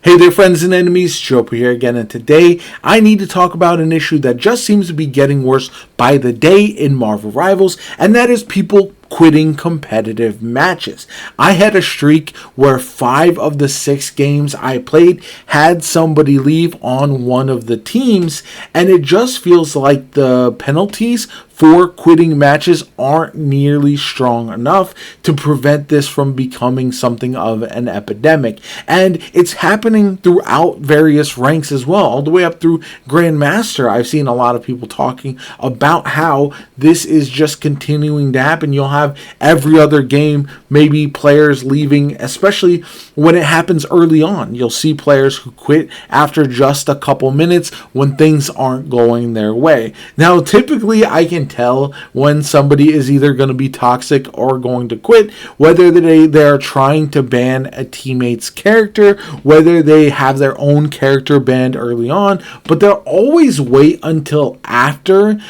Hey there, friends and enemies, JoPa here again, and today I need to talk about an issue that just seems to be getting worse by the day in Marvel Rivals, and that is people quitting competitive matches. I had a streak where 5 of the 6 games I played had somebody leave on one of the teams, and it just feels like the penalties for quitting matches aren't nearly strong enough to prevent this from becoming something of an epidemic. And it's happening throughout various ranks as well, all the way up through Grandmaster. I've seen a lot of people talking about how this is just continuing to happen. You'll have every other game, maybe players leaving, especially when it happens early on. You'll see players who quit after just a couple minutes when things aren't going their way. Now, typically, I can tell when somebody is either going to be toxic or going to quit, whether they're trying to ban a teammate's character, whether they have their own character banned early on, but they'll always wait until after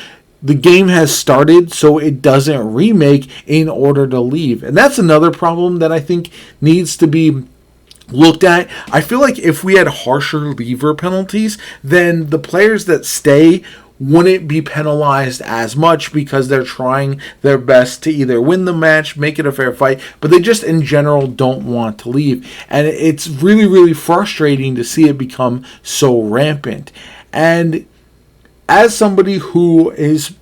the game has started so it doesn't remake in order to leave. And that's another problem that I think needs to be looked at. I feel like if we had harsher leaver penalties, then the players that stay wouldn't be penalized as much because they're trying their best to either win the match, make it a fair fight, but they just in general don't want to leave. And it's really, really frustrating to see it become so rampant. And as somebody who is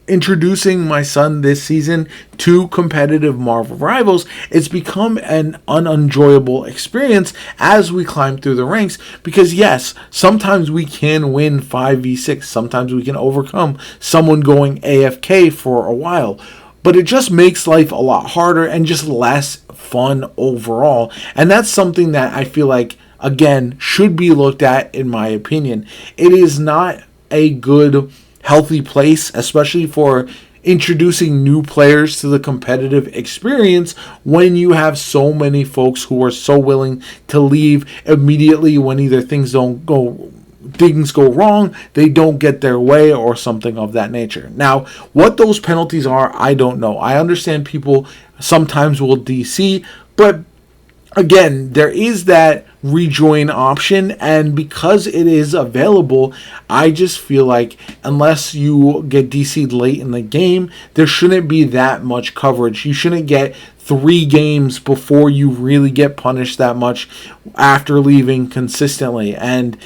introducing my son this season to competitive Marvel Rivals, it's become an unenjoyable experience as we climb through the ranks, because yes, sometimes we can win 5v6, sometimes we can overcome someone going AFK for a while, but it just makes life a lot harder and just less fun overall. And that's something that I feel like, again, should be looked at in my opinion. It is not a good, healthy place, especially for introducing new players to the competitive experience, when you have so many folks who are so willing to leave immediately when either things go wrong, they don't get their way, or something of that nature. Now, what those penalties are, I don't know. I understand people sometimes will DC, but again, there is that rejoin option, and because it is available, I just feel like unless you get DC'd late in the game, there shouldn't be that much coverage. You shouldn't get 3 games before you really get punished that much after leaving consistently. And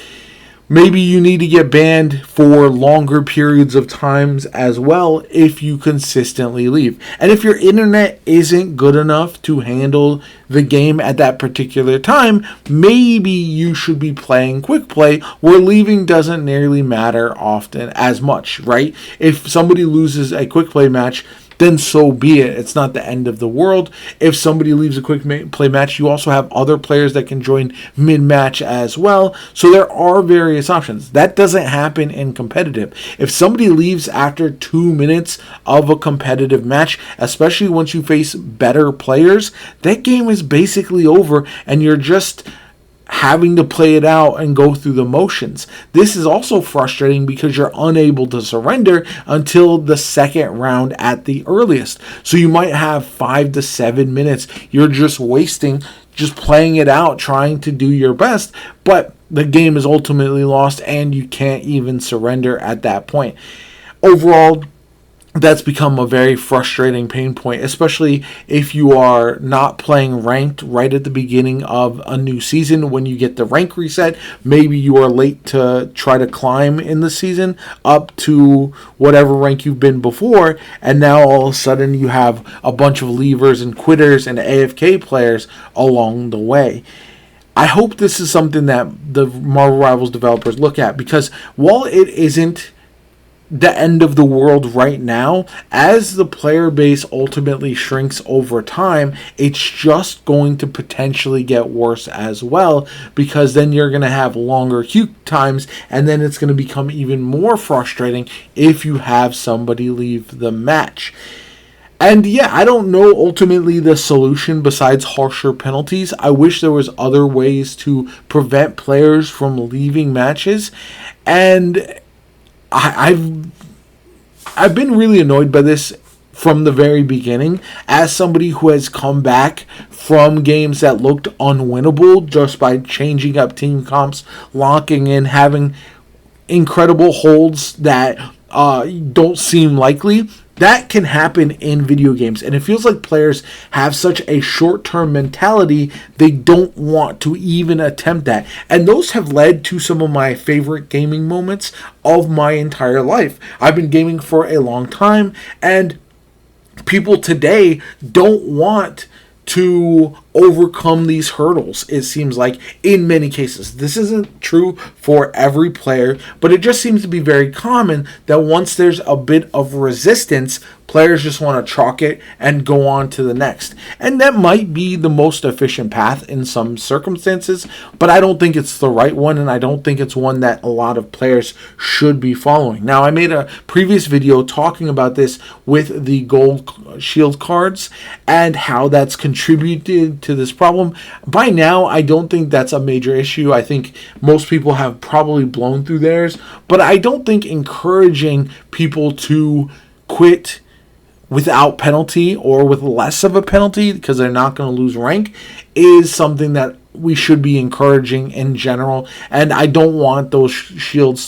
maybe you need to get banned for longer periods of times as well if you consistently leave. And if your internet isn't good enough to handle the game at that particular time, maybe you should be playing quick play, where leaving doesn't nearly matter often as much, right? If somebody loses a quick play match, then so be it. It's not the end of the world. If somebody leaves a quick play match, you also have other players that can join mid-match as well. So there are various options. That doesn't happen in competitive. If somebody leaves after 2 minutes of a competitive match, especially once you face better players, that game is basically over, and you're just having to play it out and go through the motions. This is also frustrating because you're unable to surrender until the second round at the earliest. So you might have 5 to 7 minutes you're just wasting, just playing it out, trying to do your best, but the game is ultimately lost and you can't even surrender at that point. Overall, that's become a very frustrating pain point, especially if you are not playing ranked right at the beginning of a new season. When you get the rank reset, maybe you are late to try to climb in the season up to whatever rank you've been before, and now all of a sudden you have a bunch of leavers and quitters and AFK players along the way. I hope this is something that the Marvel Rivals developers look at, because while it isn't the end of the world right now, as the player base ultimately shrinks over time, it's just going to potentially get worse as well, because then you're going to have longer queue times, and then it's going to become even more frustrating if you have somebody leave the match. And yeah, I don't know ultimately the solution besides harsher penalties. I wish there was other ways to prevent players from leaving matches, and I've been really annoyed by this from the very beginning. As somebody who has come back from games that looked unwinnable just by changing up team comps, locking in, having incredible holds that don't seem likely, that can happen in video games. And it feels like players have such a short-term mentality, they don't want to even attempt that. And those have led to some of my favorite gaming moments of my entire life. I've been gaming for a long time, and people today don't want to overcome these hurdles, it seems like, in many cases. This isn't true for every player, but it just seems to be very common that once there's a bit of resistance, players just want to chalk it and go on to the next. And that might be the most efficient path in some circumstances, but I don't think it's the right one, and I don't think it's one that a lot of players should be following. Now, I made a previous video talking about this with the gold shield cards and how that's contributed to this problem. By now, I don't think that's a major issue. I think most people have probably blown through theirs, but I don't think encouraging people to quit without penalty or with less of a penalty because they're not going to lose rank is something that we should be encouraging in general. And I don't want those shield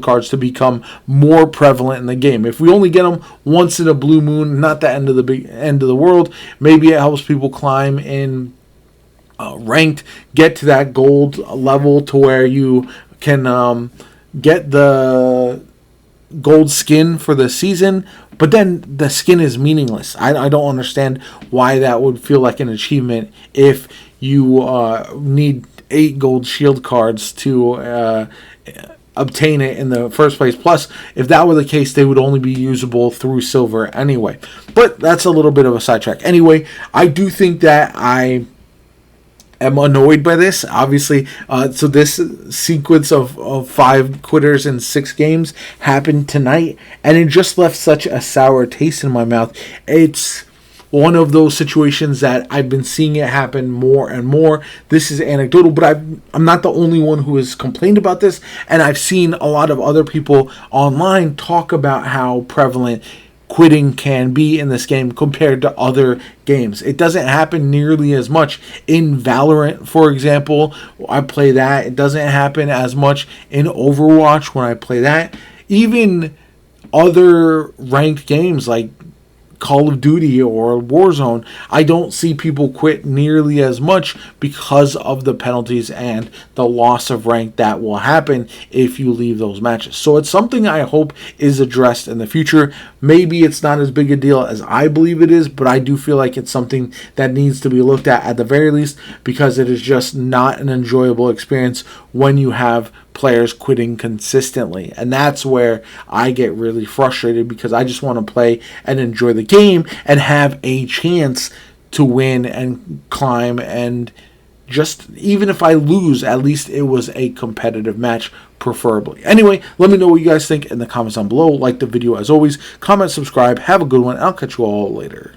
cards to become more prevalent in the game. If we only get them once in a blue moon, not the end of the world, maybe it helps people climb in ranked, get to that gold level to where you can get the gold skin for the season, but then the skin is meaningless. I don't understand why that would feel like an achievement if you need 8 gold shield cards to obtain it in the first place. Plus, if that were the case, they would only be usable through silver anyway. But that's a little bit of a sidetrack. Anyway, I do think that I am annoyed by this, obviously. So this sequence of 5 quitters in 6 games happened tonight, and it just left such a sour taste in my mouth. It's one of those situations that I've been seeing it happen more and more. This is anecdotal, but I'm not the only one who has complained about this, and I've seen a lot of other people online talk about how prevalent quitting can be in this game compared to other games. It doesn't happen nearly as much in Valorant, for example. I play that. It doesn't happen as much in Overwatch when I play that. Even other ranked games like Call of Duty or Warzone, I don't see people quit nearly as much because of the penalties and the loss of rank that will happen if you leave those matches. So it's something I hope is addressed in the future. Maybe it's not as big a deal as I believe it is, but I do feel like it's something that needs to be looked at the very least, because it is just not an enjoyable experience when you have players quitting consistently. And that's where I get really frustrated, because I just want to play and enjoy the game and have a chance to win and climb, and just even if I lose, at least it was a competitive match, preferably. Anyway, let me know what you guys think in the comments down below. Like the video as always, comment, subscribe, have a good one. I'll catch you all later.